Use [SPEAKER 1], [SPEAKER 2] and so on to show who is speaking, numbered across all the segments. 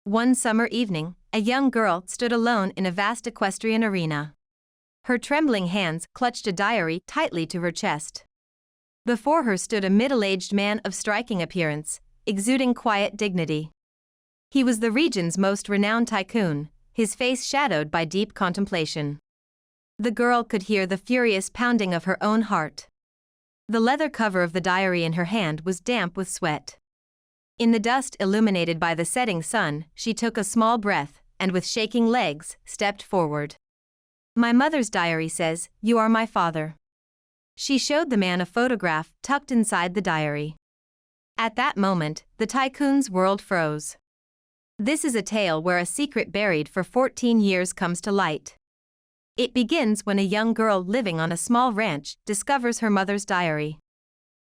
[SPEAKER 1] One summer evening, a young girl stood alone in a vast equestrian arena. Her trembling hands clutched a diary tightly to her chest. Before her stood a middle-aged man of striking appearance, exuding quiet dignity. He was the region's most renowned tycoon, his face shadowed by deep contemplation. The girl could hear the furious pounding of her own heart. The leather cover of the diary in her hand was damp with sweat. In the dust illuminated by the setting sun, she took a small breath, and with shaking legs, stepped forward. "My mother's diary says, you are my father." She showed the man a photograph tucked inside the diary. At that moment, the tycoon's world froze. This is a tale where a secret buried for 14 years comes to light. It begins when a young girl living on a small ranch discovers her mother's diary.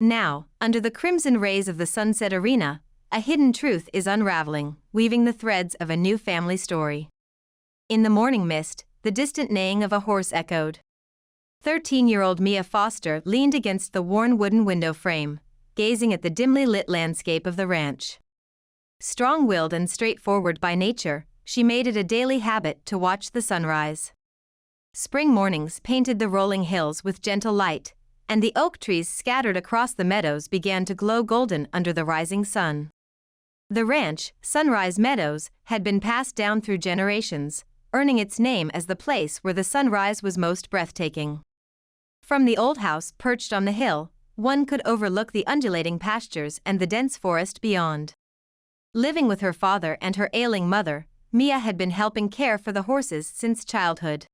[SPEAKER 1] Now, under the crimson rays of the sunset arena, a hidden truth is unraveling, weaving the threads of a new family story. In the morning mist, the distant neighing of a horse echoed. 13-year-old Mia Foster leaned against the worn wooden window frame, gazing at the dimly lit landscape of the ranch. Strong-willed and straightforward by nature, she made it a daily habit to watch the sunrise. Spring mornings painted the rolling hills with gentle light, and the oak trees scattered across the meadows began to glow golden under the rising sun. The ranch, Sunrise Meadows, had been passed down through generations, earning its name as the place where the sunrise was most breathtaking. From the old house perched on the hill, one could overlook the undulating pastures and the dense forest beyond. Living with her father and her ailing mother, Mia had been helping care for the horses since childhood.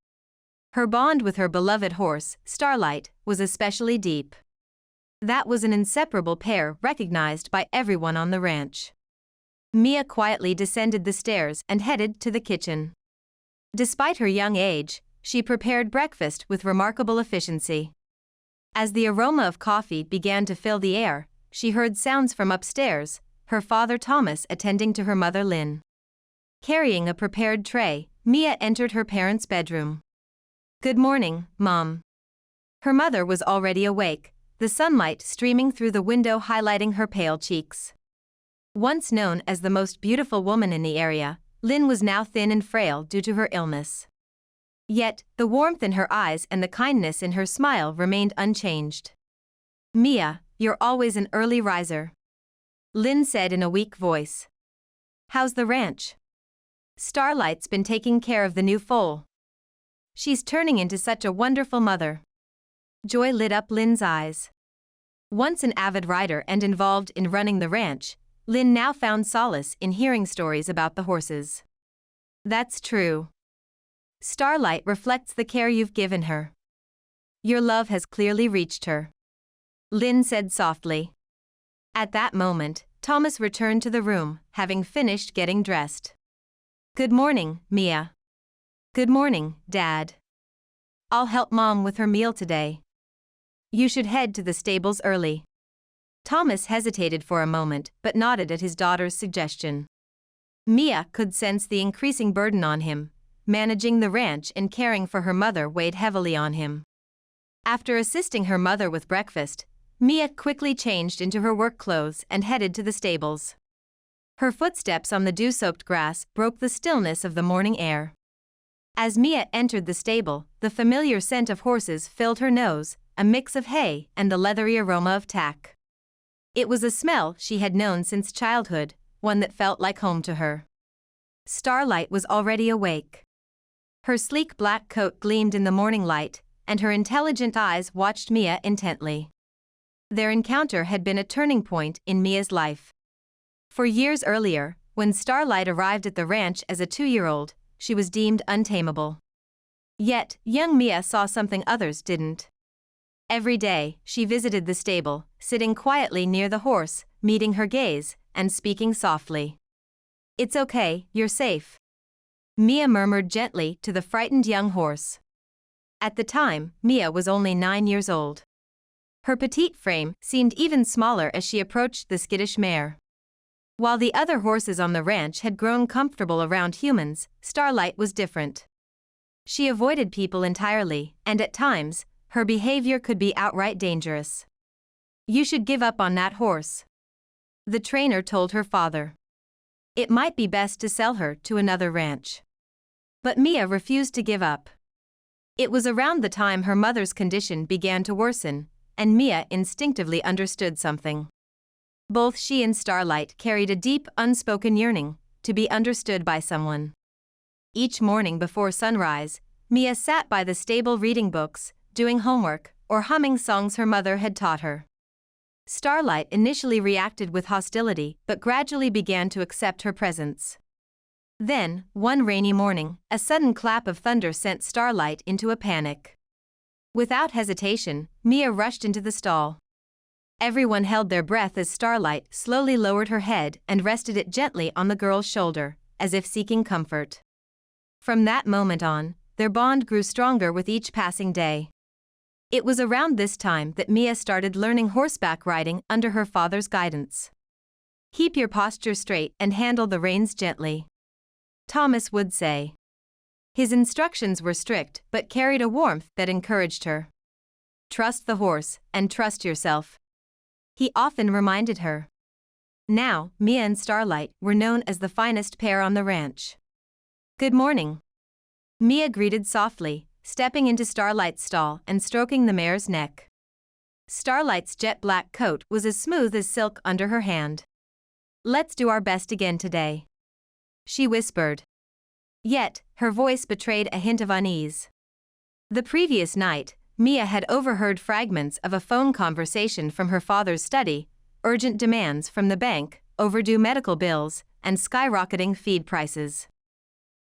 [SPEAKER 1] Her bond with her beloved horse, Starlight, was especially deep. That was an inseparable pair recognized by everyone on the ranch. Mia quietly descended the stairs and headed to the kitchen. Despite her young age, she prepared breakfast with remarkable efficiency. As the aroma of coffee began to fill the air, she heard sounds from upstairs, her father Thomas attending to her mother Lynn. Carrying a prepared tray, Mia entered her parents' bedroom. "Good morning, Mom." Her mother was already awake, the sunlight streaming through the window highlighting her pale cheeks. Once known as the most beautiful woman in the area, Lynn was now thin and frail due to her illness. Yet, the warmth in her eyes and the kindness in her smile remained unchanged. "Mia, you're always an early riser," Lynn said in a weak voice. "How's the ranch? Starlight's been taking care of the new foal. She's turning into such a wonderful mother." Joy lit up Lynn's eyes. Once an avid rider and involved in running the ranch, Lynn now found solace in hearing stories about the horses. "That's true. Starlight reflects the care you've given her. Your love has clearly reached her," Lynn said softly. At that moment, Thomas returned to the room, having finished getting dressed. "Good morning, Mia." "Good morning, Dad. I'll help Mom with her meal today. You should head to the stables early." Thomas hesitated for a moment but nodded at his daughter's suggestion. Mia could sense the increasing burden on him. Managing the ranch and caring for her mother weighed heavily on him. After assisting her mother with breakfast, Mia quickly changed into her work clothes and headed to the stables. Her footsteps on the dew-soaked grass broke the stillness of the morning air. As Mia entered the stable, the familiar scent of horses filled her nose, a mix of hay and the leathery aroma of tack. It was a smell she had known since childhood, one that felt like home to her. Starlight was already awake. Her sleek black coat gleamed in the morning light, and her intelligent eyes watched Mia intently. Their encounter had been a turning point in Mia's life. For years earlier, when Starlight arrived at the ranch as a 2-year-old, she was deemed untamable. Yet, young Mia saw something others didn't. Every day, she visited the stable, sitting quietly near the horse, meeting her gaze, and speaking softly. "It's okay, you're safe," Mia murmured gently to the frightened young horse. At the time, Mia was only 9 years old. Her petite frame seemed even smaller as she approached the skittish mare. While the other horses on the ranch had grown comfortable around humans, Starlight was different. She avoided people entirely, and at times, her behavior could be outright dangerous. "You should give up on that horse," the trainer told her father. It might be best to sell her to another ranch. But Mia refused to give up. It was around the time her mother's condition began to worsen, and Mia instinctively understood something. Both she and Starlight carried a deep, unspoken yearning to be understood by someone. Each morning before sunrise, Mia sat by the stable reading books, doing homework, or humming songs her mother had taught her. Starlight initially reacted with hostility but gradually began to accept her presence. Then, one rainy morning, a sudden clap of thunder sent Starlight into a panic. Without hesitation, Mia rushed into the stall. Everyone held their breath as Starlight slowly lowered her head and rested it gently on the girl's shoulder, as if seeking comfort. From that moment on, their bond grew stronger with each passing day. It was around this time that Mia started learning horseback riding under her father's guidance. "Keep your posture straight and handle the reins gently," Thomas would say. His instructions were strict but carried a warmth that encouraged her. "Trust the horse and trust yourself," he often reminded her. Now, Mia and Starlight were known as the finest pair on the ranch. "Good morning," Mia greeted softly, stepping into Starlight's stall and stroking the mare's neck. Starlight's jet-black coat was as smooth as silk under her hand. "Let's do our best again today," she whispered. Yet, her voice betrayed a hint of unease. The previous night, Mia had overheard fragments of a phone conversation from her father's study, urgent demands from the bank, overdue medical bills, and skyrocketing feed prices.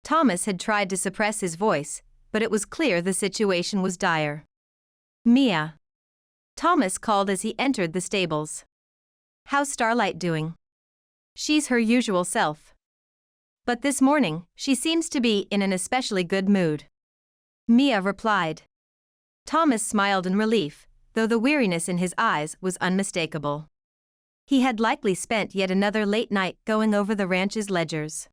[SPEAKER 1] Thomas had tried to suppress his voice, but it was clear the situation was dire. "Mia," Thomas called as he entered the stables. "How's Starlight doing?" "She's her usual self. But this morning, she seems to be in an especially good mood," Mia replied. Thomas smiled in relief, though the weariness in his eyes was unmistakable. He had likely spent yet another late night going over the ranch's ledgers.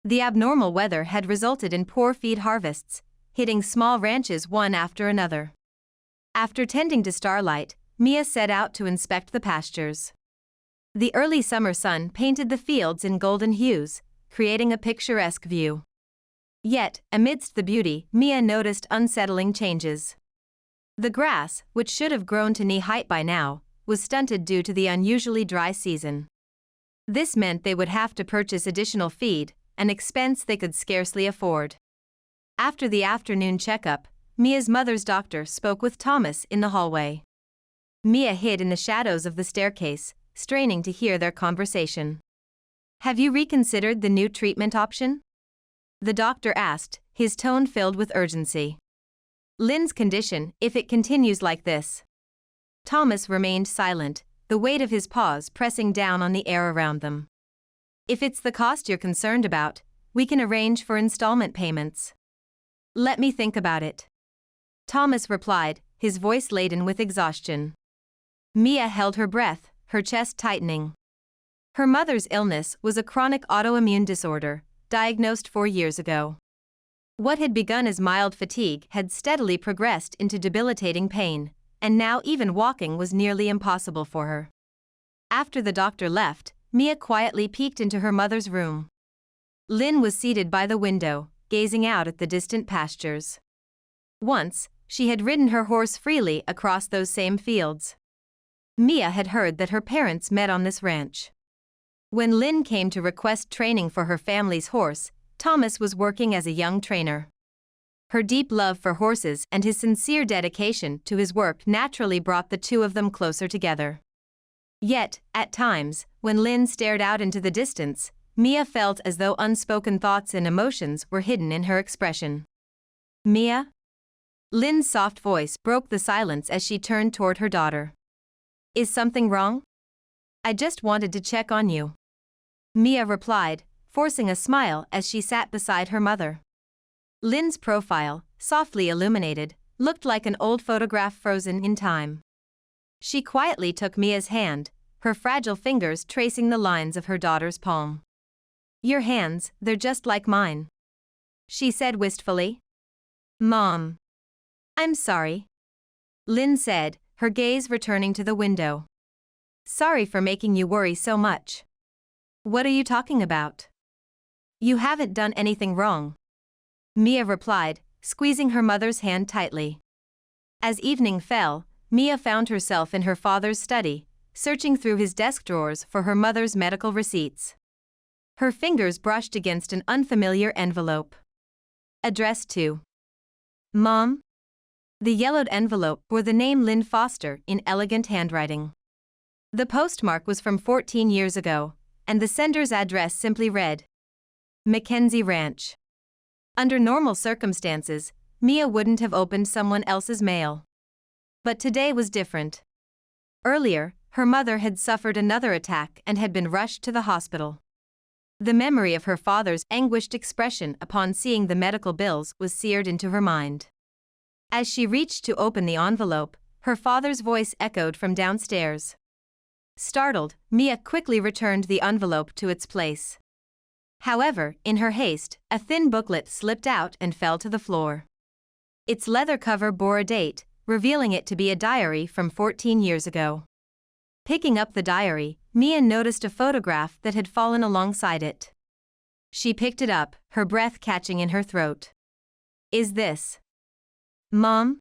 [SPEAKER 1] The abnormal weather had resulted in poor feed harvests, hitting small ranches one after another. After tending to Starlight, Mia set out to inspect the pastures. The early summer sun painted the fields in golden hues, creating a picturesque view. Yet, amidst the beauty, Mia noticed unsettling changes. The grass, which should have grown to knee-height by now, was stunted due to the unusually dry season. This meant they would have to purchase additional feed, an expense they could scarcely afford. After the afternoon checkup, Mia's mother's doctor spoke with Thomas in the hallway. Mia hid in the shadows of the staircase, straining to hear their conversation. "Have you reconsidered the new treatment option?" the doctor asked, his tone filled with urgency. "Lynn's condition, if it continues like this." Thomas remained silent, the weight of his paws pressing down on the air around them. "If it's the cost you're concerned about, we can arrange for installment payments." "Let me think about it," Thomas replied, his voice laden with exhaustion. Mia held her breath, her chest tightening. Her mother's illness was a chronic autoimmune disorder, diagnosed 4 years ago. What had begun as mild fatigue had steadily progressed into debilitating pain, and now even walking was nearly impossible for her. After the doctor left, Mia quietly peeked into her mother's room. Lynn was seated by the window, gazing out at the distant pastures. Once, she had ridden her horse freely across those same fields. Mia had heard that her parents met on this ranch. When Lynn came to request training for her family's horse, Thomas was working as a young trainer. Her deep love for horses and his sincere dedication to his work naturally brought the two of them closer together. Yet, at times, when Lynn stared out into the distance, Mia felt as though unspoken thoughts and emotions were hidden in her expression. "Mia?" Lynn's soft voice broke the silence as she turned toward her daughter. "Is something wrong?" "I just wanted to check on you," Mia replied, forcing a smile as she sat beside her mother. Lynn's profile, softly illuminated, looked like an old photograph frozen in time. She quietly took Mia's hand, her fragile fingers tracing the lines of her daughter's palm. "Your hands, they're just like mine," she said wistfully. "Mom." "I'm sorry," Lynn said, her gaze returning to the window. "Sorry for making you worry so much." What are you talking about? You haven't done anything wrong. Mia replied, squeezing her mother's hand tightly. As evening fell, Mia found herself in her father's study, searching through his desk drawers for her mother's medical receipts. Her fingers brushed against an unfamiliar envelope. Addressed to Mom? The yellowed envelope bore the name Lynn Foster in elegant handwriting. The postmark was from 14 years ago, and the sender's address simply read, Mackenzie Ranch. Under normal circumstances, Mia wouldn't have opened someone else's mail. But today was different. Earlier, her mother had suffered another attack and had been rushed to the hospital. The memory of her father's anguished expression upon seeing the medical bills was seared into her mind. As she reached to open the envelope, her father's voice echoed from downstairs. Startled, Mia quickly returned the envelope to its place. However, in her haste, a thin booklet slipped out and fell to the floor. Its leather cover bore a date, revealing it to be a diary from 14 years ago. Picking up the diary, Mia noticed a photograph that had fallen alongside it. She picked it up, her breath catching in her throat. Is this Mom?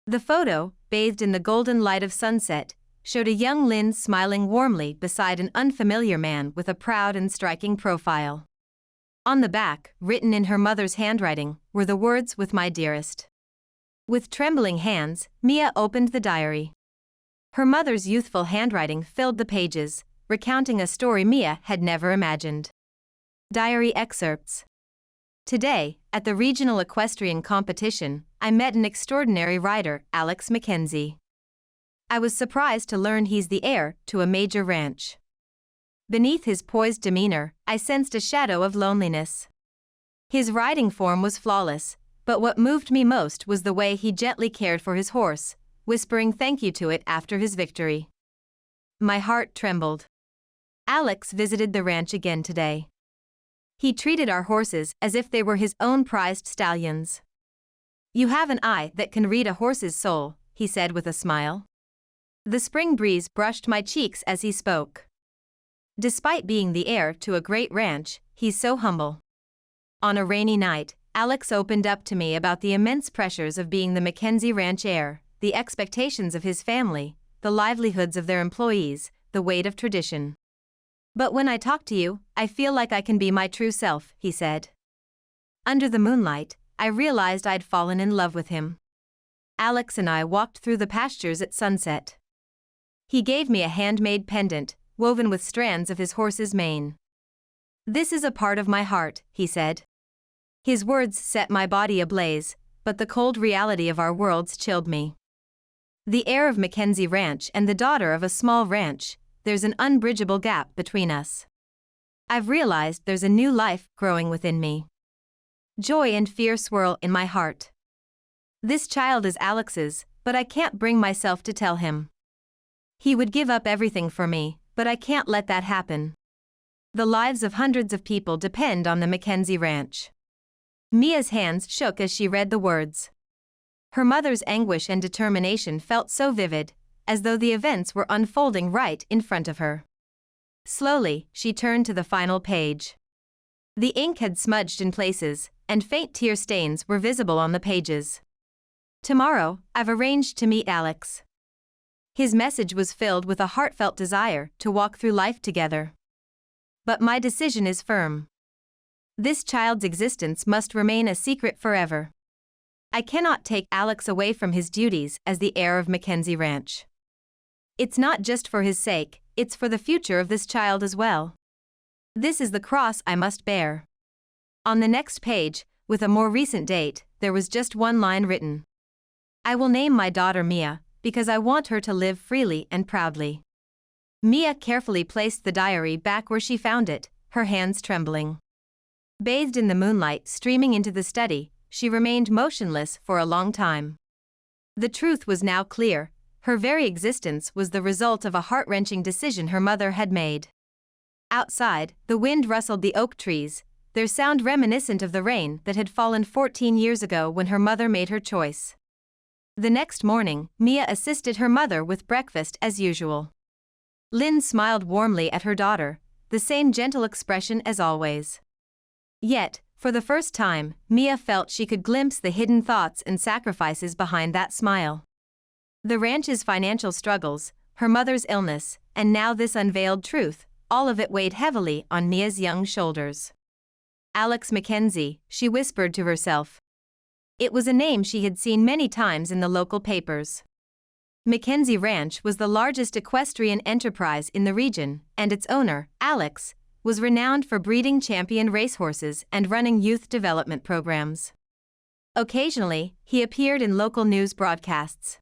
[SPEAKER 1] The photo, bathed in the golden light of sunset, showed a young Lynn smiling warmly beside an unfamiliar man with a proud and striking profile. On the back, written in her mother's handwriting, were the words, "With my dearest." With trembling hands, Mia opened the diary. Her mother's youthful handwriting filled the pages, recounting a story Mia had never imagined. Diary excerpts. Today, at the regional equestrian competition, I met an extraordinary rider, Alex Mackenzie. I was surprised to learn he's the heir to a major ranch. Beneath his poised demeanor, I sensed a shadow of loneliness. His riding form was flawless, but what moved me most was the way he gently cared for his horse, whispering thank you to it after his victory. My heart trembled. Alex visited the ranch again today. He treated our horses as if they were his own prized stallions. You have an eye that can read a horse's soul, he said with a smile. The spring breeze brushed my cheeks as he spoke. Despite being the heir to a great ranch, he's so humble. On a rainy night, Alex opened up to me about the immense pressures of being the Mackenzie Ranch heir, the expectations of his family, the livelihoods of their employees, the weight of tradition. But when I talk to you, I feel like I can be my true self, he said. Under the moonlight, I realized I'd fallen in love with him. Alex and I walked through the pastures at sunset. He gave me a handmade pendant, woven with strands of his horse's mane. This is a part of my heart, he said. His words set my body ablaze, but the cold reality of our worlds chilled me. The heir of Mackenzie Ranch and the daughter of a small ranch, there's an unbridgeable gap between us. I've realized there's a new life growing within me. Joy and fear swirl in my heart. This child is Alex's, but I can't bring myself to tell him. He would give up everything for me, but I can't let that happen. The lives of hundreds of people depend on the Mackenzie Ranch. Mia's hands shook as she read the words. Her mother's anguish and determination felt so vivid, as though the events were unfolding right in front of her. Slowly, she turned to the final page. The ink had smudged in places, and faint tear stains were visible on the pages. Tomorrow, I've arranged to meet Alex. His message was filled with a heartfelt desire to walk through life together. But my decision is firm. This child's existence must remain a secret forever. I cannot take Alex away from his duties as the heir of Mackenzie Ranch. It's not just for his sake, it's for the future of this child as well. This is the cross I must bear. On the next page, with a more recent date, there was just one line written. I will name my daughter Mia, because I want her to live freely and proudly. Mia carefully placed the diary back where she found it, her hands trembling. Bathed in the moonlight streaming into the study, she remained motionless for a long time. The truth was now clear. Her very existence was the result of a heart-wrenching decision her mother had made. Outside, the wind rustled the oak trees, their sound reminiscent of the rain that had fallen 14 years ago when her mother made her choice. The next morning, Mia assisted her mother with breakfast as usual. Lynn smiled warmly at her daughter, the same gentle expression as always. Yet, for the first time, Mia felt she could glimpse the hidden thoughts and sacrifices behind that smile. The ranch's financial struggles, her mother's illness, and now this unveiled truth, all of it weighed heavily on Mia's young shoulders. Alex Mackenzie, she whispered to herself. It was a name she had seen many times in the local papers. Mackenzie Ranch was the largest equestrian enterprise in the region, and its owner, Alex, was renowned for breeding champion racehorses and running youth development programs. Occasionally, he appeared in local news broadcasts.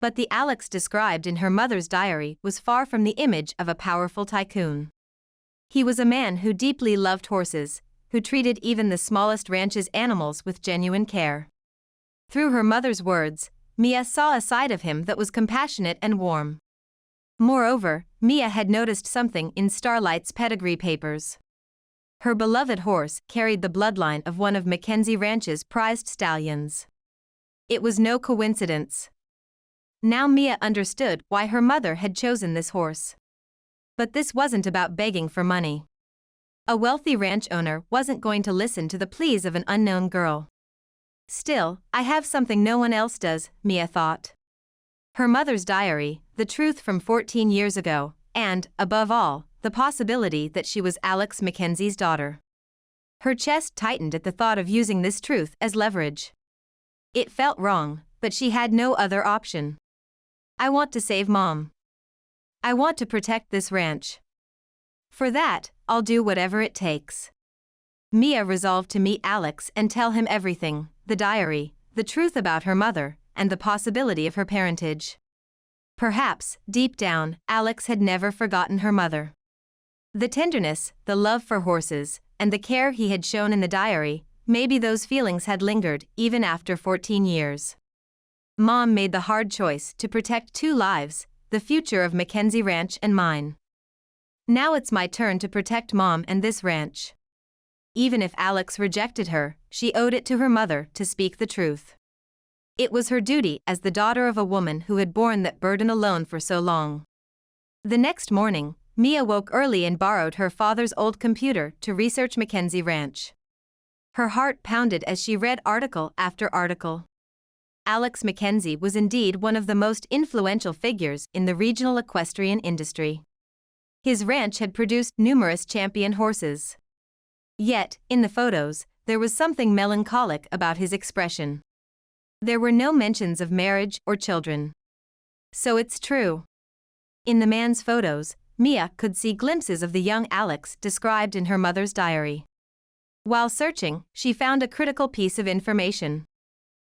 [SPEAKER 1] But the Alex described in her mother's diary was far from the image of a powerful tycoon. He was a man who deeply loved horses, who treated even the smallest ranch's animals with genuine care. Through her mother's words, Mia saw a side of him that was compassionate and warm. Moreover, Mia had noticed something in Starlight's pedigree papers. Her beloved horse carried the bloodline of one of Mackenzie Ranch's prized stallions. It was no coincidence. Now Mia understood why her mother had chosen this horse. But this wasn't about begging for money. A wealthy ranch owner wasn't going to listen to the pleas of an unknown girl. Still, I have something no one else does, Mia thought. Her mother's diary, the truth from 14 years ago, and, above all, the possibility that she was Alex Mackenzie's daughter. Her chest tightened at the thought of using this truth as leverage. It felt wrong, but she had no other option. I want to save Mom. I want to protect this ranch. For that, I'll do whatever it takes. Mia resolved to meet Alex and tell him everything, the diary, the truth about her mother, and the possibility of her parentage. Perhaps, deep down, Alex had never forgotten her mother. The tenderness, the love for horses, and the care he had shown in the diary, maybe those feelings had lingered even after 14 years. Mom made the hard choice to protect 2 lives, the future of Mackenzie Ranch and mine. Now it's my turn to protect Mom and this ranch. Even if Alex rejected her, she owed it to her mother to speak the truth. It was her duty as the daughter of a woman who had borne that burden alone for so long. The next morning, Mia woke early and borrowed her father's old computer to research Mackenzie Ranch. Her heart pounded as she read article after article. Alex Mackenzie was indeed one of the most influential figures in the regional equestrian industry. His ranch had produced numerous champion horses. Yet, in the photos, there was something melancholic about his expression. There were no mentions of marriage or children. So it's true. In the man's photos, Mia could see glimpses of the young Alex described in her mother's diary. While searching, she found a critical piece of information.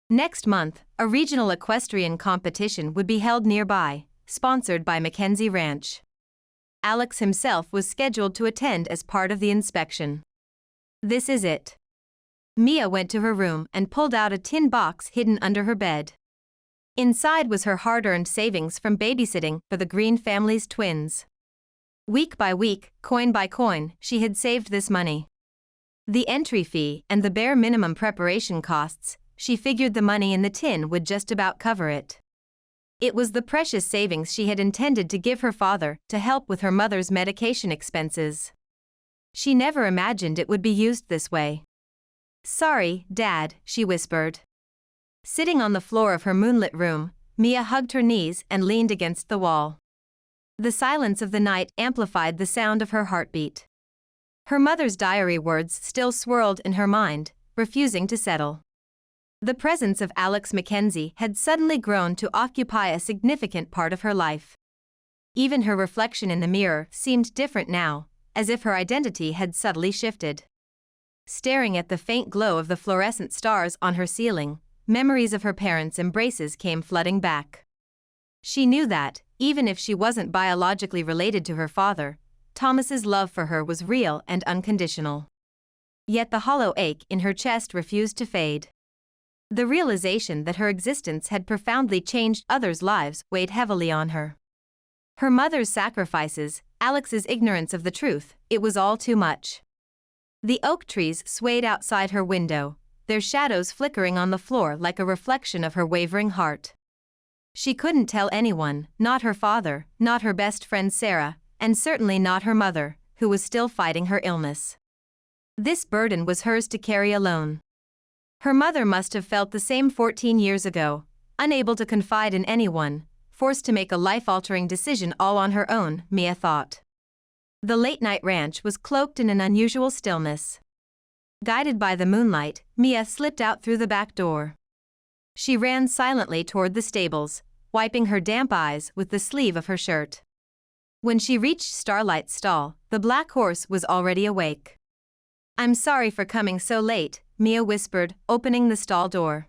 [SPEAKER 1] Next month, a regional equestrian competition would be held nearby, sponsored by Mackenzie Ranch. Alex himself was scheduled to attend as part of the inspection. This is it. Mia went to her room and pulled out a tin box hidden under her bed. Inside was her hard-earned savings from babysitting for the Green family's twins. Week by week, coin by coin, she had saved this money. The entry fee and the bare minimum preparation costs, she figured the money in the tin would just about cover it. It was the precious savings she had intended to give her father to help with her mother's medication expenses. She never imagined it would be used this way. "Sorry, Dad," she whispered. Sitting on the floor of her moonlit room, Mia hugged her knees and leaned against the wall. The silence of the night amplified the sound of her heartbeat. Her mother's diary words still swirled in her mind, refusing to settle. The presence of Alex Mackenzie had suddenly grown to occupy a significant part of her life. Even her reflection in the mirror seemed different now, as if her identity had subtly shifted. Staring at the faint glow of the fluorescent stars on her ceiling, memories of her parents' embraces came flooding back. She knew that, even if she wasn't biologically related to her father, Thomas's love for her was real and unconditional. Yet the hollow ache in her chest refused to fade. The realization that her existence had profoundly changed others' lives weighed heavily on her. Her mother's sacrifices, Alex's ignorance of the truth, it was all too much. The oak trees swayed outside her window, their shadows flickering on the floor like a reflection of her wavering heart. She couldn't tell anyone, not her father, not her best friend Sarah, and certainly not her mother, who was still fighting her illness. This burden was hers to carry alone. Her mother must have felt the same 14 years ago, unable to confide in anyone, forced to make a life-altering decision all on her own, Mia thought. The late-night ranch was cloaked in an unusual stillness. Guided by the moonlight, Mia slipped out through the back door. She ran silently toward the stables, wiping her damp eyes with the sleeve of her shirt. When she reached Starlight's stall, the black horse was already awake. "I'm sorry for coming so late," Mia whispered, opening the stall door.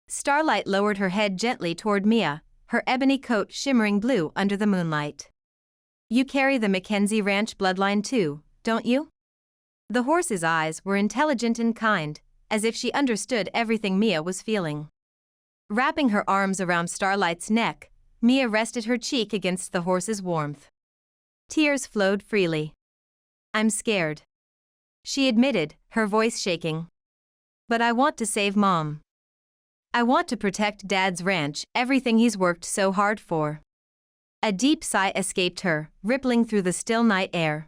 [SPEAKER 1] Starlight lowered her head gently toward Mia, her ebony coat shimmering blue under the moonlight. "You carry the Mackenzie Ranch bloodline too, don't you?" The horse's eyes were intelligent and kind, as if she understood everything Mia was feeling. Wrapping her arms around Starlight's neck, Mia rested her cheek against the horse's warmth. Tears flowed freely. "I'm scared," she admitted, her voice shaking. "But I want to save Mom. I want to protect Dad's ranch, everything he's worked so hard for." A deep sigh escaped her, rippling through the still night air.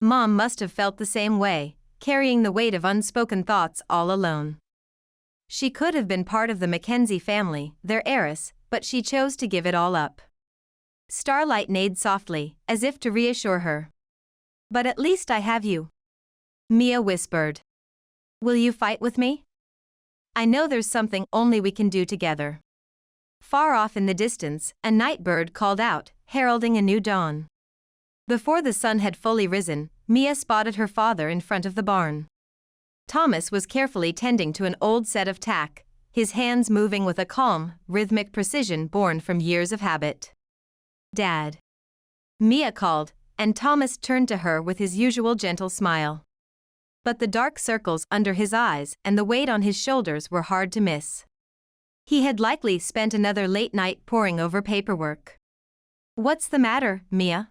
[SPEAKER 1] Mom must have felt the same way, carrying the weight of unspoken thoughts all alone. She could have been part of the Mackenzie family, their heiress, but she chose to give it all up. Starlight neighed softly, as if to reassure her. "But at least I have you," Mia whispered. "Will you fight with me? I know there's something only we can do together." Far off in the distance, a night bird called out, heralding a new dawn. Before the sun had fully risen, Mia spotted her father in front of the barn. Thomas was carefully tending to an old set of tack, his hands moving with a calm, rhythmic precision born from years of habit. "Dad," Mia called, and Thomas turned to her with his usual gentle smile. But the dark circles under his eyes and the weight on his shoulders were hard to miss. He had likely spent another late night poring over paperwork. "What's the matter, Mia?"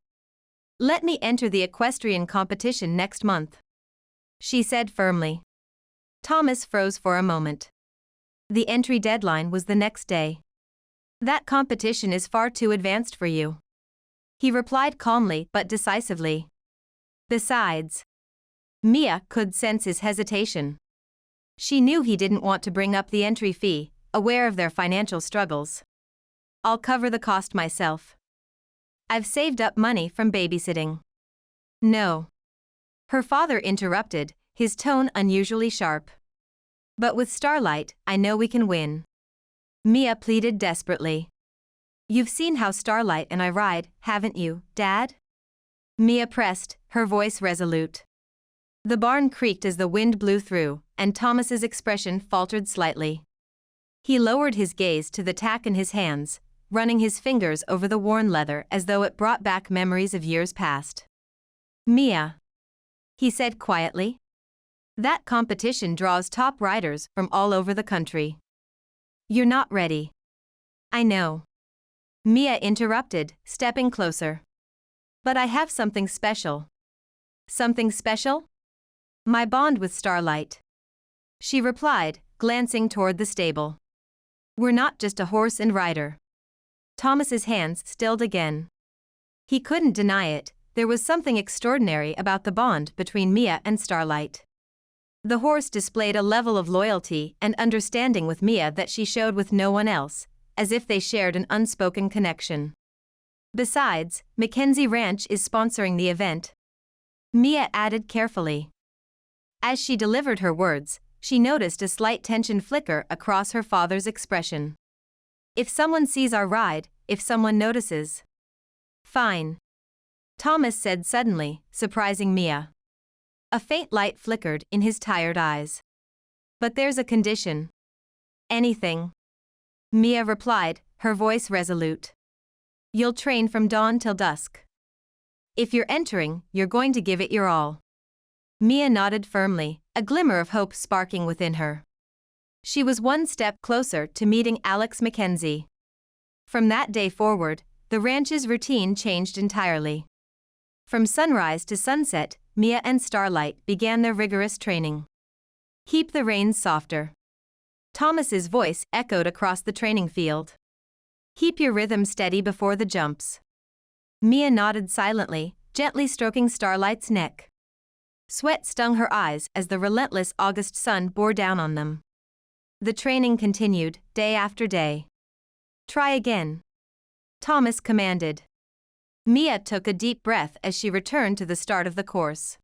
[SPEAKER 1] "Let me enter the equestrian competition next month," she said firmly. Thomas froze for a moment. The entry deadline was the next day. "That competition is far too advanced for you," he replied calmly but decisively. "Besides," Mia could sense his hesitation. She knew he didn't want to bring up the entry fee, aware of their financial struggles. "I'll cover the cost myself. I've saved up money from babysitting." "No," her father interrupted, his tone unusually sharp. "But with Starlight, I know we can win," Mia pleaded desperately. "You've seen how Starlight and I ride, haven't you, Dad?" Mia pressed, her voice resolute. The barn creaked as the wind blew through, and Thomas's expression faltered slightly. He lowered his gaze to the tack in his hands, running his fingers over the worn leather as though it brought back memories of years past. "Mia," he said quietly, "that competition draws top riders from all over the country. You're not ready." "I know," Mia interrupted, stepping closer. "But I have something special." "Something special?" "My bond with Starlight," she replied, glancing toward the stable. "We're not just a horse and rider." Thomas's hands stilled again. He couldn't deny it, there was something extraordinary about the bond between Mia and Starlight. The horse displayed a level of loyalty and understanding with Mia that she showed with no one else, as if they shared an unspoken connection. "Besides, Mackenzie Ranch is sponsoring the event," Mia added carefully. As she delivered her words, she noticed a slight tension flicker across her father's expression. "If someone sees our ride, if someone notices." "Fine," Thomas said suddenly, surprising Mia. A faint light flickered in his tired eyes. "But there's a condition." "Anything," Mia replied, her voice resolute. "You'll train from dawn till dusk. If you're entering, you're going to give it your all." Mia nodded firmly, a glimmer of hope sparking within her. She was one step closer to meeting Alex Mackenzie. From that day forward, the ranch's routine changed entirely. From sunrise to sunset, Mia and Starlight began their rigorous training. "Keep the reins softer," Thomas's voice echoed across the training field. "Keep your rhythm steady before the jumps." Mia nodded silently, gently stroking Starlight's neck. Sweat stung her eyes as the relentless August sun bore down on them. The training continued, day after day. "Try again," Thomas commanded. Mia took a deep breath as she returned to the start of the course.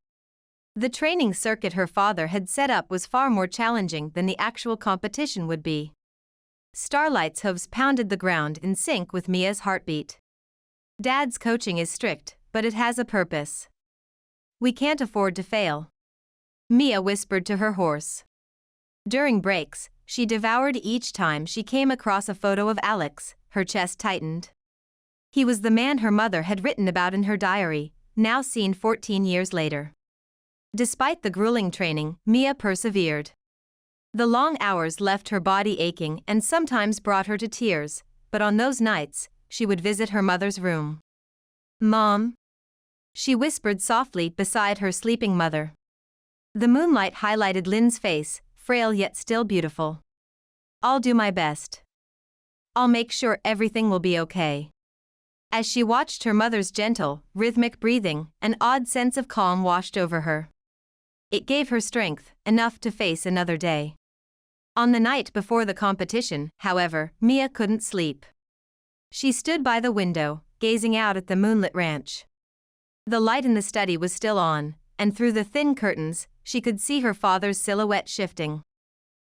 [SPEAKER 1] The training circuit her father had set up was far more challenging than the actual competition would be. Starlight's hooves pounded the ground in sync with Mia's heartbeat. "Dad's coaching is strict, but it has a purpose. We can't afford to fail," Mia whispered to her horse. During breaks, she devoured each time she came across a photo of Alex. Her chest tightened. He was the man her mother had written about in her diary, now seen 14 years later. Despite the grueling training, Mia persevered. The long hours left her body aching and sometimes brought her to tears, but on those nights, she would visit her mother's room. "Mom," she whispered softly beside her sleeping mother. The moonlight highlighted Lynn's face, frail yet still beautiful. "I'll do my best. I'll make sure everything will be okay." As she watched her mother's gentle, rhythmic breathing, an odd sense of calm washed over her. It gave her strength, enough to face another day. On the night before the competition, however, Mia couldn't sleep. She stood by the window, gazing out at the moonlit ranch. The light in the study was still on, and through the thin curtains, she could see her father's silhouette shifting.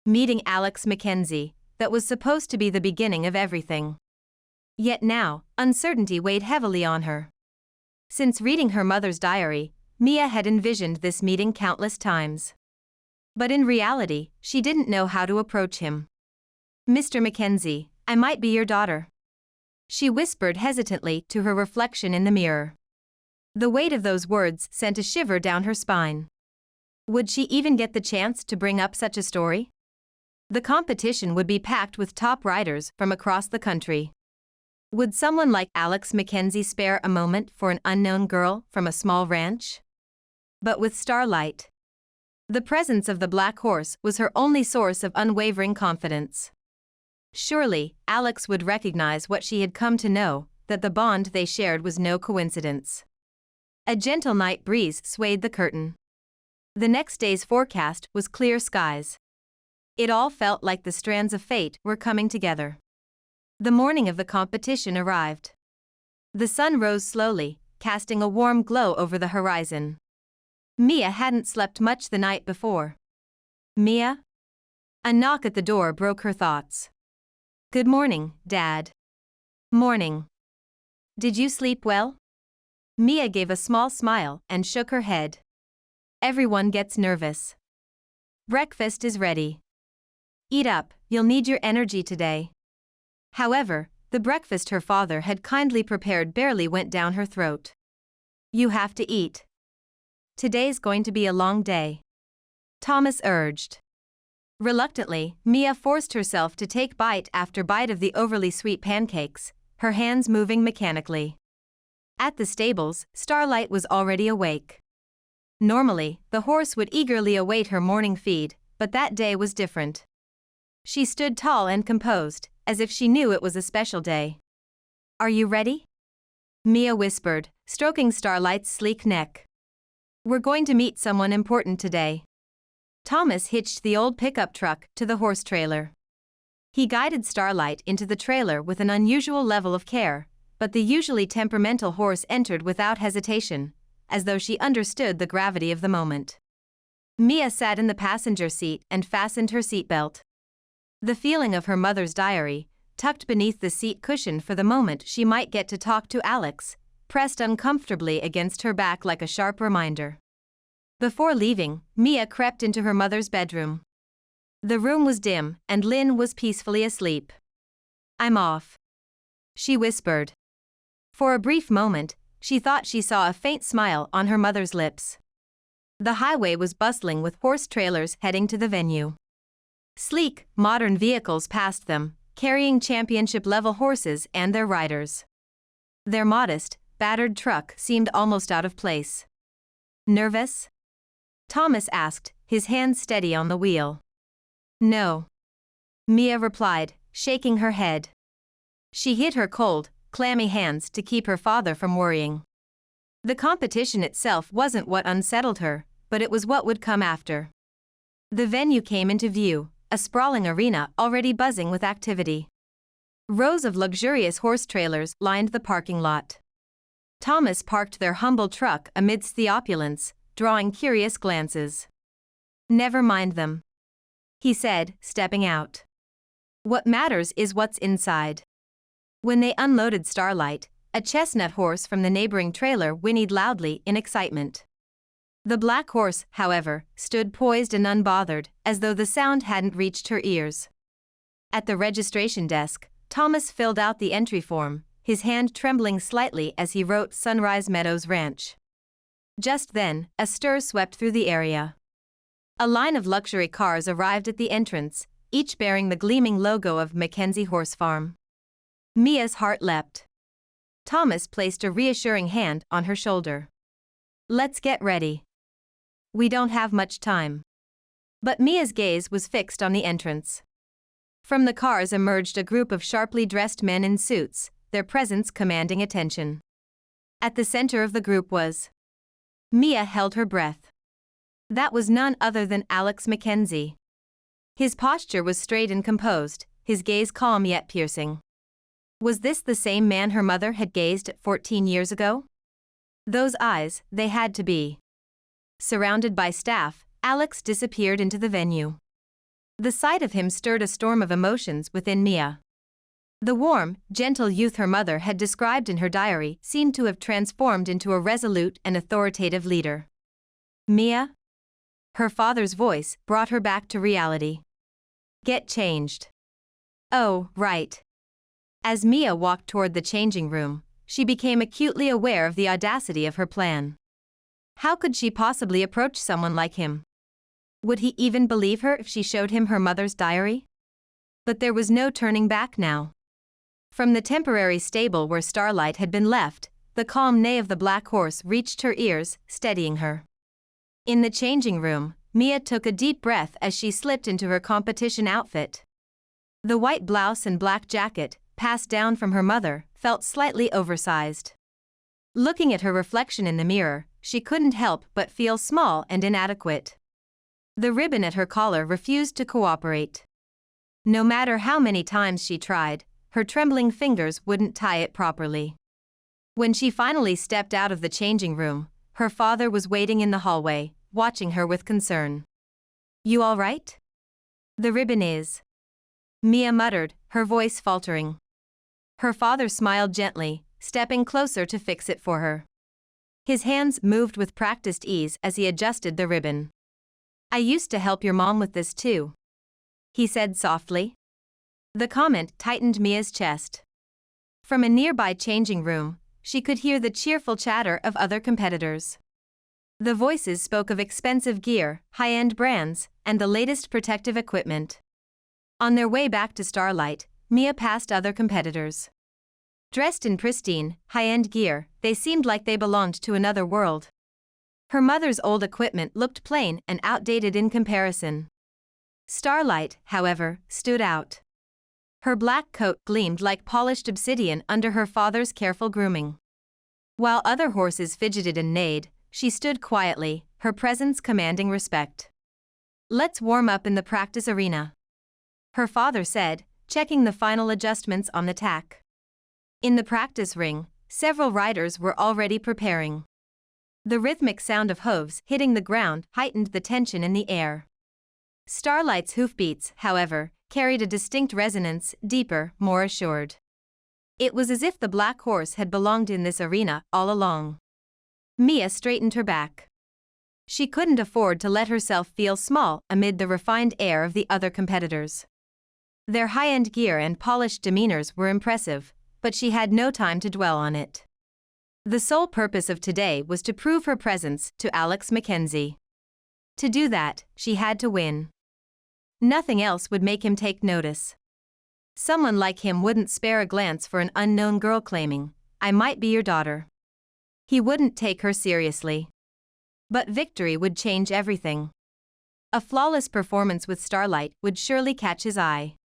[SPEAKER 1] Meeting Alex Mackenzie, that was supposed to be the beginning of everything. Yet now, uncertainty weighed heavily on her. Since reading her mother's diary, Mia had envisioned this meeting countless times. But in reality, she didn't know how to approach him. "Mr. Mackenzie, I might be your daughter," she whispered hesitantly to her reflection in the mirror. The weight of those words sent a shiver down her spine. Would she even get the chance to bring up such a story? The competition would be packed with top riders from across the country. Would someone like Alex Mackenzie spare a moment for an unknown girl from a small ranch? But with Starlight, the presence of the black horse was her only source of unwavering confidence. Surely, Alex would recognize what she had come to know, that the bond they shared was no coincidence. A gentle night breeze swayed the curtain. The next day's forecast was clear skies. It all felt like the strands of fate were coming together. The morning of the competition arrived. The sun rose slowly, casting a warm glow over the horizon. Mia hadn't slept much the night before. "Mia?" A knock at the door broke her thoughts. "Good morning, Dad." "Morning. Did you sleep well?" Mia gave a small smile and shook her head. "Everyone gets nervous. Breakfast is ready. Eat up, you'll need your energy today." However, the breakfast her father had kindly prepared barely went down her throat. "You have to eat. Today's going to be a long day," Thomas urged. Reluctantly, Mia forced herself to take bite after bite of the overly sweet pancakes, her hands moving mechanically. At the stables, Starlight was already awake. Normally, the horse would eagerly await her morning feed, but that day was different. She stood tall and composed, as if she knew it was a special day. "Are you ready?" Mia whispered, stroking Starlight's sleek neck. "We're going to meet someone important today." Thomas hitched the old pickup truck to the horse trailer. He guided Starlight into the trailer with an unusual level of care, but the usually temperamental horse entered without hesitation, as though she understood the gravity of the moment. Mia sat in the passenger seat and fastened her seatbelt. The feeling of her mother's diary, tucked beneath the seat cushion for the moment she might get to talk to Alex, pressed uncomfortably against her back like a sharp reminder. Before leaving, Mia crept into her mother's bedroom. The room was dim, and Lynn was peacefully asleep. "I'm off," she whispered. For a brief moment, she thought she saw a faint smile on her mother's lips. The highway was bustling with horse trailers heading to the venue. Sleek, modern vehicles passed them, carrying championship-level horses and their riders. Their modest, battered truck seemed almost out of place. "Nervous?" Thomas asked, his hands steady on the wheel. "No," Mia replied, shaking her head. She hid her cold, clammy hands to keep her father from worrying. The competition itself wasn't what unsettled her, but it was what would come after. The venue came into view, a sprawling arena already buzzing with activity. Rows of luxurious horse trailers lined the parking lot. Thomas parked their humble truck amidst the opulence, drawing curious glances. "Never mind them," he said, stepping out. "What matters is what's inside." When they unloaded Starlight, a chestnut horse from the neighboring trailer whinnied loudly in excitement. The black horse, however, stood poised and unbothered, as though the sound hadn't reached her ears. At the registration desk, Thomas filled out the entry form, his hand trembling slightly as he wrote Sunrise Meadows Ranch. Just then, a stir swept through the area. A line of luxury cars arrived at the entrance, each bearing the gleaming logo of Mackenzie Horse Farm. Mia's heart leapt. Thomas placed a reassuring hand on her shoulder. "Let's get ready. We don't have much time." But Mia's gaze was fixed on the entrance. From the cars emerged a group of sharply dressed men in suits, their presence commanding attention. At the center of the group was. Mia held her breath. That was none other than Alex Mackenzie. His posture was straight and composed, his gaze calm yet piercing. Was this the same man her mother had gazed at 14 years ago? Those eyes, they had to be. Surrounded by staff, Alex disappeared into the venue. The sight of him stirred a storm of emotions within Mia. The warm, gentle youth her mother had described in her diary seemed to have transformed into a resolute and authoritative leader. "Mia?" Her father's voice brought her back to reality. "Get changed." "Oh, right." As Mia walked toward the changing room, she became acutely aware of the audacity of her plan. How could she possibly approach someone like him? Would he even believe her if she showed him her mother's diary? But there was no turning back now. From the temporary stable where Starlight had been left, the calm neigh of the black horse reached her ears, steadying her. In the changing room, Mia took a deep breath as she slipped into her competition outfit. The white blouse and black jacket, passed down from her mother, felt slightly oversized. Looking at her reflection in the mirror, she couldn't help but feel small and inadequate. The ribbon at her collar refused to cooperate. No matter how many times she tried, her trembling fingers wouldn't tie it properly. When she finally stepped out of the changing room, her father was waiting in the hallway, watching her with concern. "You all right?" "The ribbon is," Mia muttered, her voice faltering. Her father smiled gently, stepping closer to fix it for her. His hands moved with practiced ease as he adjusted the ribbon. "I used to help your mom with this too," he said softly. The comment tightened Mia's chest. From a nearby changing room, she could hear the cheerful chatter of other competitors. The voices spoke of expensive gear, high-end brands, and the latest protective equipment. On their way back to Starlight, Mia passed other competitors. Dressed in pristine, high-end gear, they seemed like they belonged to another world. Her mother's old equipment looked plain and outdated in comparison. Starlight, however, stood out. Her black coat gleamed like polished obsidian under her father's careful grooming. While other horses fidgeted and neighed, she stood quietly, her presence commanding respect. "Let's warm up in the practice arena," her father said, checking the final adjustments on the tack. In the practice ring, several riders were already preparing. The rhythmic sound of hooves hitting the ground heightened the tension in the air. Starlight's hoofbeats, however, carried a distinct resonance, deeper, more assured. It was as if the black horse had belonged in this arena all along. Mia straightened her back. She couldn't afford to let herself feel small amid the refined air of the other competitors. Their high-end gear and polished demeanors were impressive, but she had no time to dwell on it. The sole purpose of today was to prove her presence to Alex Mackenzie. To do that, she had to win. Nothing else would make him take notice. Someone like him wouldn't spare a glance for an unknown girl claiming, "I might be your daughter." He wouldn't take her seriously. But victory would change everything. A flawless performance with Starlight would surely catch his eye.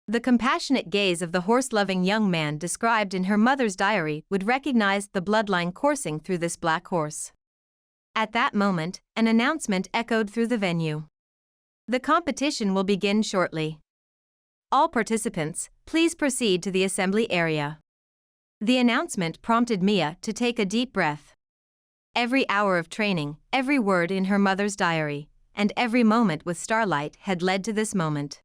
[SPEAKER 1] The compassionate gaze of the horse-loving young man described in her mother's diary would recognize the bloodline coursing through this black horse. At that moment, an announcement echoed through the venue. The competition will begin shortly. All participants, please proceed to the assembly area. The announcement prompted Mia to take a deep breath. Every hour of training, every word in her mother's diary, and every moment with Starlight had led to this moment.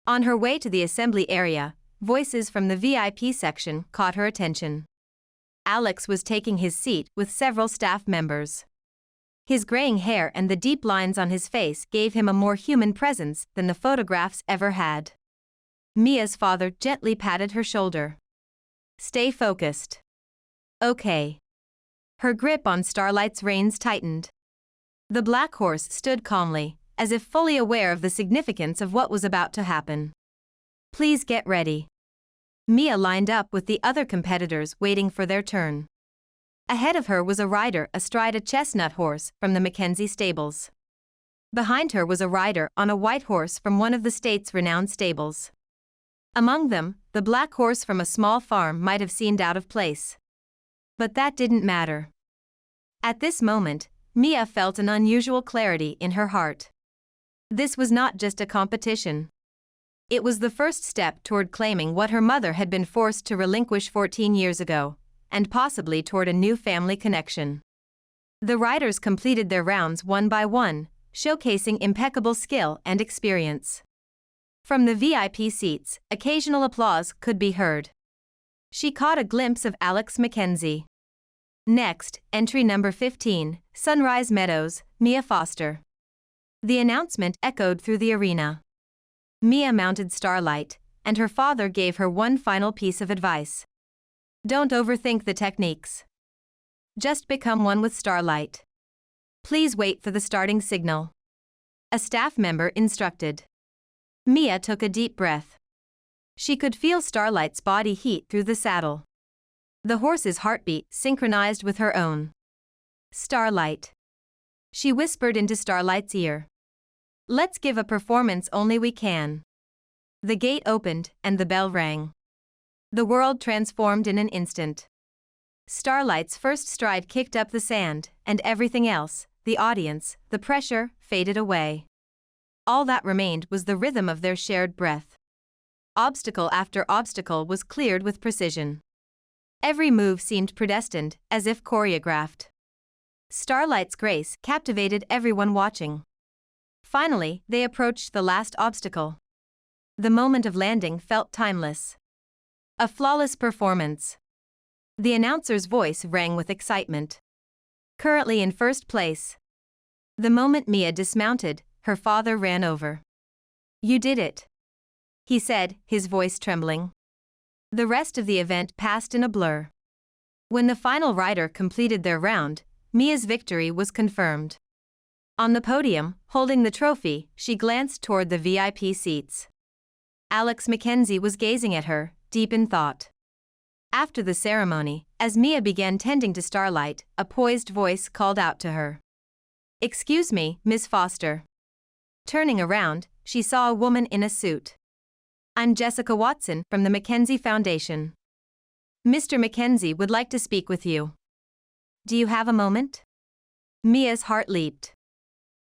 [SPEAKER 1] On her way to the assembly area, voices from the VIP section caught her attention. Alex was taking his seat with several staff members. His graying hair and the deep lines on his face gave him a more human presence than the photographs ever had. Mia's father gently patted her shoulder. Stay focused. Okay. Her grip on Starlight's reins tightened. The black horse stood calmly, as if fully aware of the significance of what was about to happen. Please get ready. Mia lined up with the other competitors waiting for their turn. Ahead of her was a rider astride a chestnut horse from the Mackenzie stables. Behind her was a rider on a white horse from one of the state's renowned stables. Among them, the black horse from a small farm might have seemed out of place. But that didn't matter. At this moment, Mia felt an unusual clarity in her heart. This was not just a competition. It was the first step toward claiming what her mother had been forced to relinquish 14 years ago, and possibly toward a new family connection. The riders completed their rounds one by one, showcasing impeccable skill and experience. From the VIP seats, occasional applause could be heard. She caught a glimpse of Alex Mackenzie. Next, entry number 15, Sunrise Meadows, Mia Foster. The announcement echoed through the arena. Mia mounted Starlight, and her father gave her one final piece of advice. Don't overthink the techniques. Just become one with Starlight. Please wait for the starting signal. A staff member instructed. Mia took a deep breath. She could feel Starlight's body heat through the saddle. The horse's heartbeat synchronized with her own. Starlight. She whispered into Starlight's ear. Let's give a performance only we can. The gate opened and the bell rang. The world transformed in an instant. Starlight's first stride kicked up the sand, and everything else, the audience, the pressure, faded away. All that remained was the rhythm of their shared breath. Obstacle after obstacle was cleared with precision. Every move seemed predestined, as if choreographed. Starlight's grace captivated everyone watching. Finally, they approached the last obstacle. The moment of landing felt timeless. A flawless performance. The announcer's voice rang with excitement. Currently in first place. The moment Mia dismounted, her father ran over. You did it, he said, his voice trembling. The rest of the event passed in a blur. When the final rider completed their round, Mia's victory was confirmed. On the podium, holding the trophy, she glanced toward the VIP seats. Alex Mackenzie was gazing at her, deep in thought. After the ceremony, as Mia began tending to Starlight, a poised voice called out to her. Excuse me, Miss Foster. Turning around, she saw a woman in a suit. I'm Jessica Watson from the Mackenzie Foundation. Mr. Mackenzie would like to speak with you. Do you have a moment? Mia's heart leaped.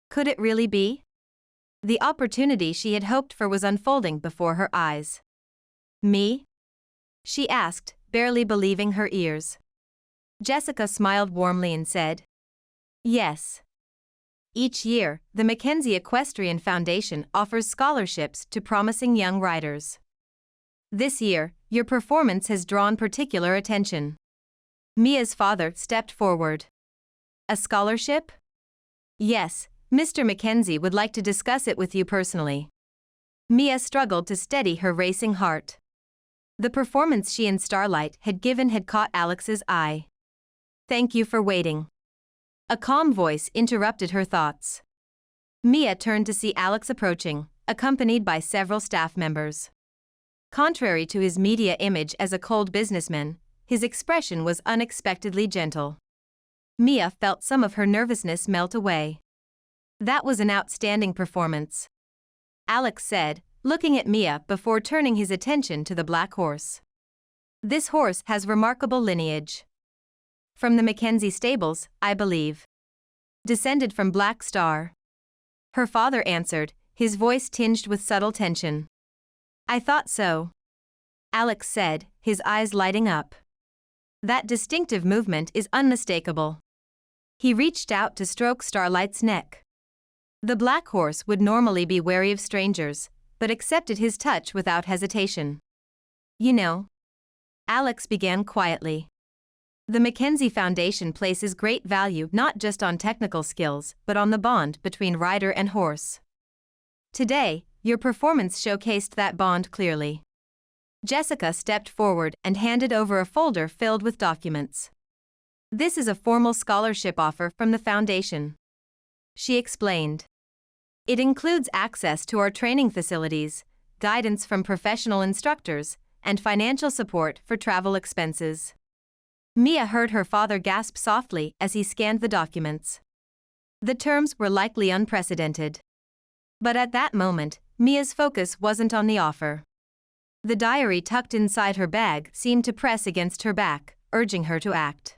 [SPEAKER 1] Could it really be? The opportunity she had hoped for was unfolding before her eyes. Me? She asked, barely believing her ears. Jessica smiled warmly and said, Yes. Each year, the Mackenzie Equestrian Foundation offers scholarships to promising young riders. This year, your performance has drawn particular attention. Mia's father stepped forward. A scholarship? Yes, Mr. Mackenzie would like to discuss it with you personally. Mia struggled to steady her racing heart. The performance she and Starlight had given had caught Alex's eye. Thank you for waiting. A calm voice interrupted her thoughts. Mia turned to see Alex approaching, accompanied by several staff members. Contrary to his media image as a cold businessman, his expression was unexpectedly gentle. Mia felt some of her nervousness melt away. That was an outstanding performance, Alex said, looking at Mia before turning his attention to the black horse. This horse has remarkable lineage. From the Mackenzie stables, I believe. Descended from Black Star. Her father answered, his voice tinged with subtle tension. I thought so. Alex said, his eyes lighting up. That distinctive movement is unmistakable. He reached out to stroke Starlight's neck. The black horse would normally be wary of strangers, but accepted his touch without hesitation. You know, Alex began quietly. The Mackenzie Foundation places great value not just on technical skills but on the bond between rider and horse. Today, your performance showcased that bond clearly. Jessica stepped forward and handed over a folder filled with documents. This is a formal scholarship offer from the foundation. She explained. It includes access to our training facilities, guidance from professional instructors, and financial support for travel expenses. Mia heard her father gasp softly as he scanned the documents. The terms were likely unprecedented. But at that moment, Mia's focus wasn't on the offer. The diary tucked inside her bag seemed to press against her back, urging her to act.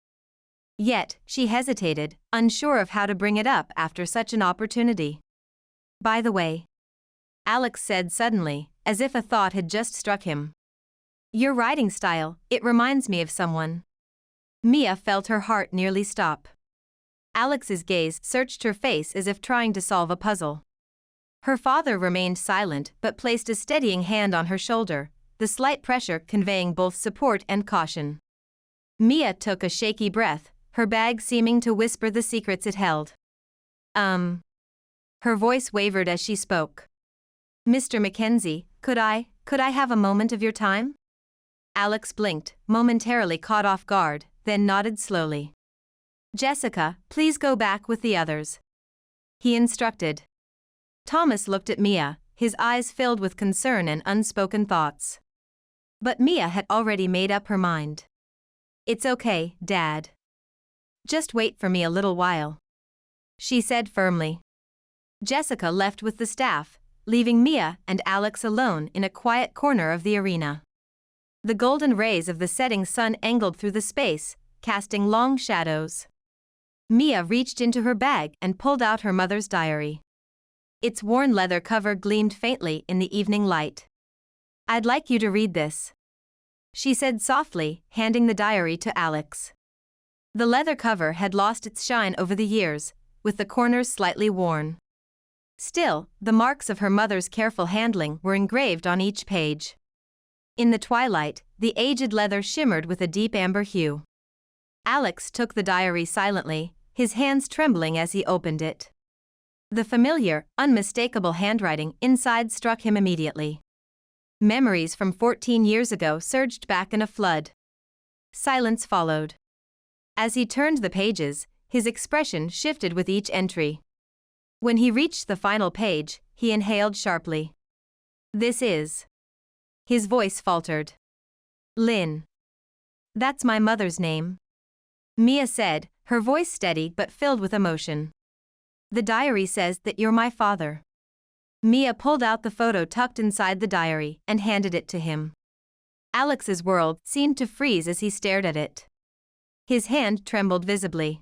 [SPEAKER 1] Yet, she hesitated, unsure of how to bring it up after such an opportunity. By the way, Alex said suddenly, as if a thought had just struck him. Your writing style, it reminds me of someone. Mia felt her heart nearly stop. Alex's gaze searched her face as if trying to solve a puzzle. Her father remained silent but placed a steadying hand on her shoulder, the slight pressure conveying both support and caution. Mia took a shaky breath, her bag seeming to whisper the secrets it held. Her voice wavered as she spoke. Mr. Mackenzie, could I have a moment of your time? Alex blinked, momentarily caught off guard, then nodded slowly. Jessica, please go back with the others. He instructed. Thomas looked at Mia, his eyes filled with concern and unspoken thoughts. But Mia had already made up her mind. It's okay, Dad. Just wait for me a little while, she said firmly. Jessica left with the staff, leaving Mia and Alex alone in a quiet corner of the arena. The golden rays of the setting sun angled through the space, casting long shadows. Mia reached into her bag and pulled out her mother's diary. Its worn leather cover gleamed faintly in the evening light. I'd like you to read this, she said softly, handing the diary to Alex. The leather cover had lost its shine over the years, with the corners slightly worn. Still, the marks of her mother's careful handling were engraved on each page. In the twilight, the aged leather shimmered with a deep amber hue. Alex took the diary silently, his hands trembling as he opened it. The familiar, unmistakable handwriting inside struck him immediately. Memories from 14 years ago surged back in a flood. Silence followed. As he turned the pages, his expression shifted with each entry. When he reached the final page, he inhaled sharply. This is. His voice faltered. Lynn. That's my mother's name, Mia said, her voice steady but filled with emotion. The diary says that you're my father. Mia pulled out the photo tucked inside the diary and handed it to him. Alex's world seemed to freeze as he stared at it. His hand trembled visibly.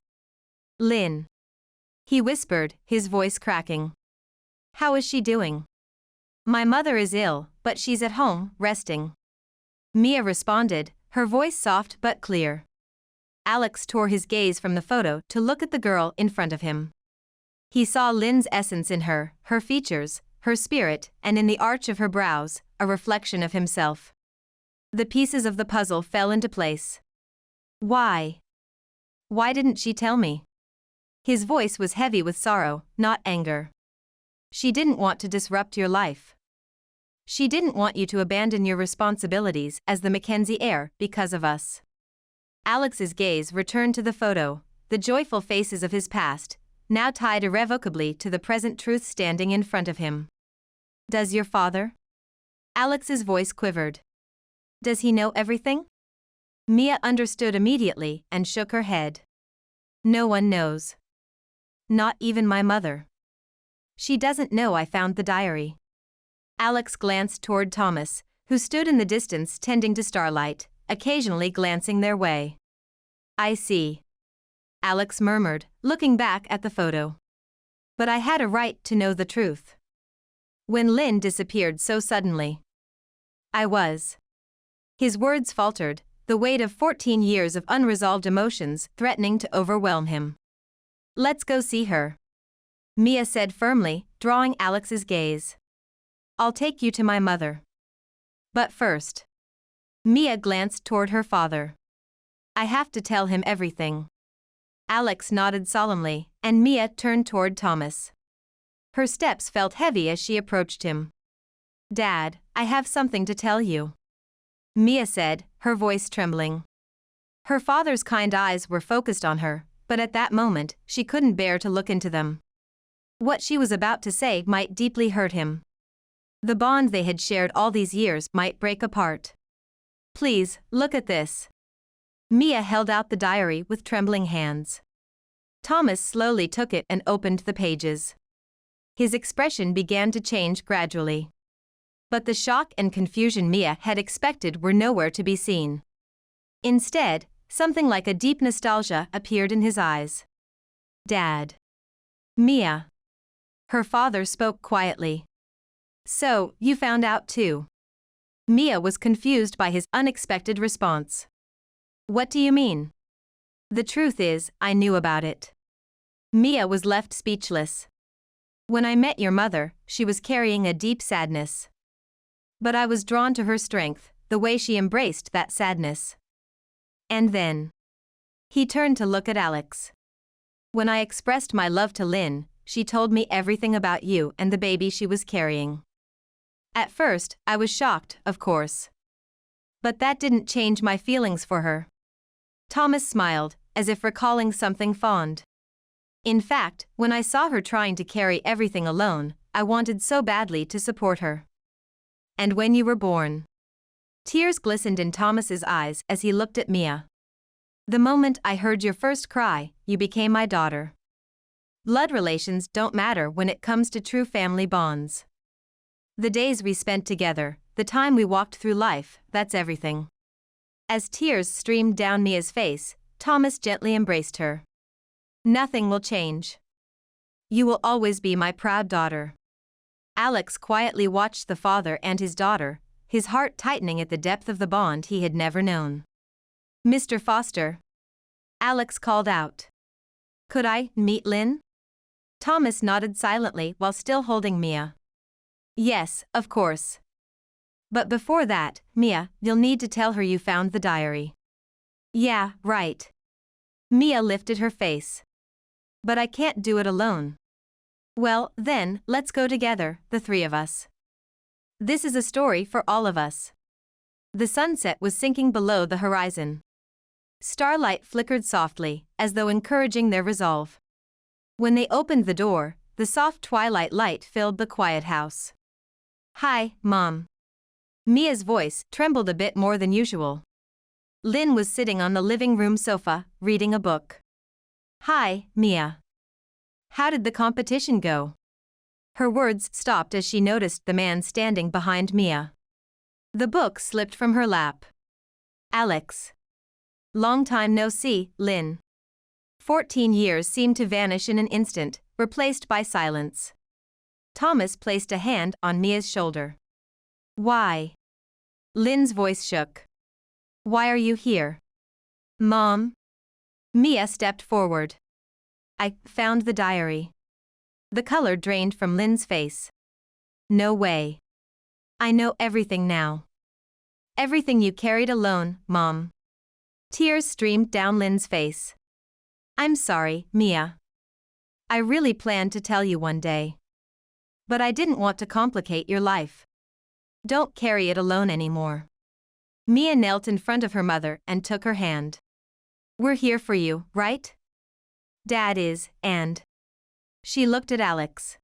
[SPEAKER 1] Lynn, he whispered, his voice cracking. How is she doing? My mother is ill, but she's at home, resting, Mia responded, her voice soft but clear. Alex tore his gaze from the photo to look at the girl in front of him. He saw Lynn's essence in her, her features, her spirit, and in the arch of her brows, a reflection of himself. The pieces of the puzzle fell into place. Why? Why didn't she tell me? His voice was heavy with sorrow, not anger. She didn't want to disrupt your life. She didn't want you to abandon your responsibilities as the Mackenzie heir because of us. Alex's gaze returned to the photo, the joyful faces of his past, now tied irrevocably to the present truth standing in front of him. Does your father? Alex's voice quivered. Does he know everything? Mia understood immediately and shook her head. No one knows. Not even my mother. She doesn't know I found the diary. Alex glanced toward Thomas, who stood in the distance tending to Starlight, occasionally glancing their way. I see. Alex murmured, looking back at the photo. But I had a right to know the truth. When Lynn disappeared so suddenly. I was. His words faltered, the weight of 14 years of unresolved emotions threatening to overwhelm him. Let's go see her. Mia said firmly, drawing Alex's gaze. I'll take you to my mother. But first. Mia glanced toward her father. I have to tell him everything. Alex nodded solemnly, and Mia turned toward Thomas. Her steps felt heavy as she approached him. Dad, I have something to tell you. Mia said, her voice trembling. Her father's kind eyes were focused on her, but at that moment, she couldn't bear to look into them. What she was about to say might deeply hurt him. The bond they had shared all these years might break apart. Please, look at this. Mia held out the diary with trembling hands. Thomas slowly took it and opened the pages. His expression began to change gradually. But the shock and confusion Mia had expected were nowhere to be seen. Instead, something like a deep nostalgia appeared in his eyes. Dad. Mia. Her father spoke quietly. So, you found out too. Mia was confused by his unexpected response. What do you mean? The truth is, I knew about it. Mia was left speechless. When I met your mother, she was carrying a deep sadness. But I was drawn to her strength, the way she embraced that sadness. And then. He turned to look at Alex. When I expressed my love to Lynn, she told me everything about you and the baby she was carrying. At first, I was shocked, of course. But that didn't change my feelings for her. Thomas smiled, as if recalling something fond. In fact, when I saw her trying to carry everything alone, I wanted so badly to support her. And when you were born. Tears glistened in Thomas's eyes as he looked at Mia. The moment I heard your first cry, you became my daughter. Blood relations don't matter when it comes to true family bonds. The days we spent together, the time we walked through life, that's everything. As tears streamed down Mia's face, Thomas gently embraced her. Nothing will change. You will always be my proud daughter. Alex quietly watched the father and his daughter, his heart tightening at the depth of the bond he had never known. Mr. Foster. Alex called out. Could I meet Lynn? Thomas nodded silently while still holding Mia. Yes, of course. But before that, Mia, you'll need to tell her you found the diary. Yeah, right. Mia lifted her face. But I can't do it alone. Well, then, let's go together, the three of us. This is a story for all of us. The sunset was sinking below the horizon. Starlight flickered softly, as though encouraging their resolve. When they opened the door, the soft twilight light filled the quiet house. Hi, Mom. Mia's voice trembled a bit more than usual. Lynn was sitting on the living room sofa, reading a book. Hi, Mia. How did the competition go? Her words stopped as she noticed the man standing behind Mia. The book slipped from her lap. Alex. Long time no see, Lynn. 14 years seemed to vanish in an instant, replaced by silence. Thomas placed a hand on Mia's shoulder. Why? Lynn's voice shook. Why are you here? Mom? Mia stepped forward. I found the diary. The color drained from Lynn's face. No way. I know everything now. Everything you carried alone, Mom. Tears streamed down Lynn's face. I'm sorry, Mia. I really planned to tell you one day. But I didn't want to complicate your life. Don't carry it alone anymore. Mia knelt in front of her mother and took her hand. We're here for you, right? Dad is, and. She looked at Alex.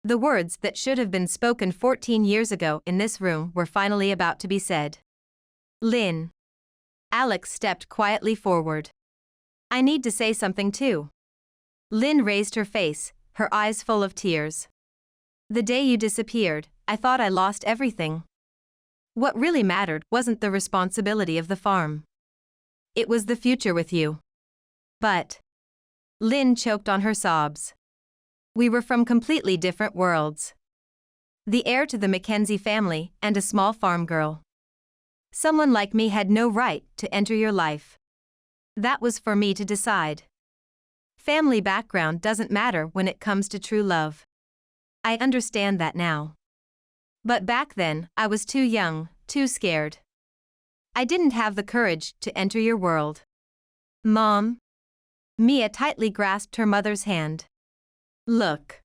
[SPEAKER 1] The words that should have been spoken 14 years ago in this room were finally about to be said. Lynn. Alex stepped quietly forward. I need to say something too. Lynn raised her face, her eyes full of tears. The day you disappeared, I thought I lost everything. What really mattered wasn't the responsibility of the farm. It was the future with you. But Lynn choked on her sobs. We were from completely different worlds. The heir to the Mackenzie family and a small farm girl. Someone like me had no right to enter your life. That was for me to decide. Family background doesn't matter when it comes to true love. I understand that now. But back then, I was too young, too scared. I didn't have the courage to enter your world. Mom? Mia tightly grasped her mother's hand. Look.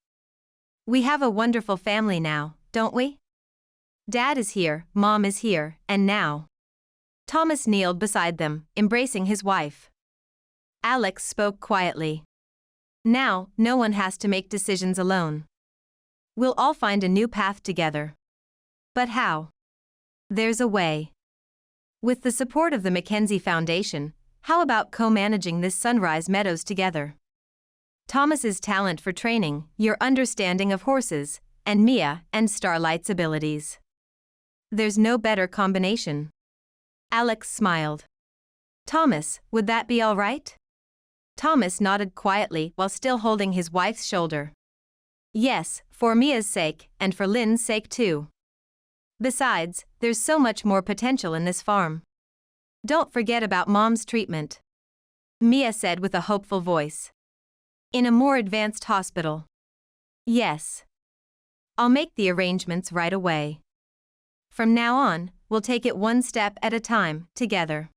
[SPEAKER 1] We have a wonderful family now, don't we? Dad is here, Mom is here, and now. Thomas kneeled beside them, embracing his wife. Alex spoke quietly. Now, no one has to make decisions alone. We'll all find a new path together. But how? There's a way. With the support of the Mackenzie Foundation, how about co-managing this Sunrise Meadows together? Thomas's talent for training, your understanding of horses, and Mia and Starlight's abilities. There's no better combination. Alex smiled. Thomas, would that be all right? Thomas nodded quietly while still holding his wife's shoulder. Yes, for Mia's sake, and for Lynn's sake too. Besides, there's so much more potential in this farm. Don't forget about Mom's treatment. Mia said with a hopeful voice. In a more advanced hospital. Yes. I'll make the arrangements right away. From now on, we'll take it one step at a time, together.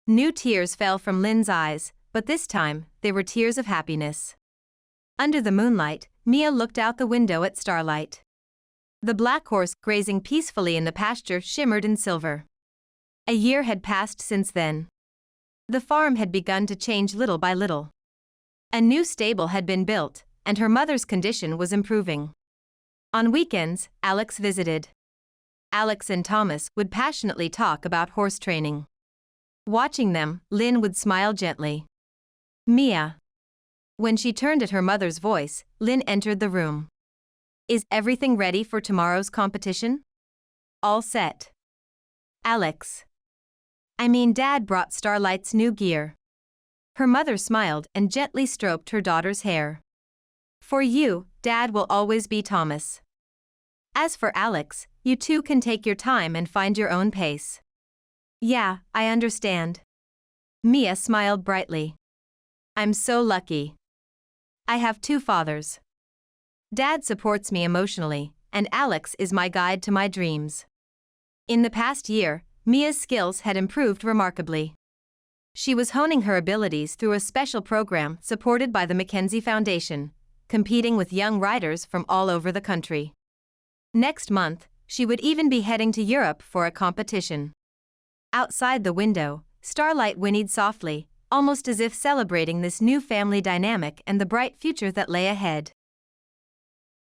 [SPEAKER 1] New tears fell from Lynn's eyes, but this time, they were tears of happiness. Under the moonlight, Mia looked out the window at Starlight. The black horse grazing peacefully in the pasture shimmered in silver. A year had passed since then. The farm had begun to change little by little. A new stable had been built, and her mother's condition was improving. On weekends, Alex visited. Alex and Thomas would passionately talk about horse training. Watching them, Lynn would smile gently. Mia. When she turned at her mother's voice, Lynn entered the room. Is everything ready for tomorrow's competition? All set. Alex. Dad brought Starlight's new gear. Her mother smiled and gently stroked her daughter's hair. For you, Dad will always be Thomas. As for Alex, you two can take your time and find your own pace. Yeah, I understand. Mia smiled brightly. I'm so lucky. I have two fathers. Dad supports me emotionally, and Alex is my guide to my dreams. In the past year, Mia's skills had improved remarkably. She was honing her abilities through a special program supported by the Mackenzie Foundation, competing with young riders from all over the country. Next month, she would even be heading to Europe for a competition. Outside the window, Starlight whinnied softly, almost as if celebrating this new family dynamic and the bright future that lay ahead.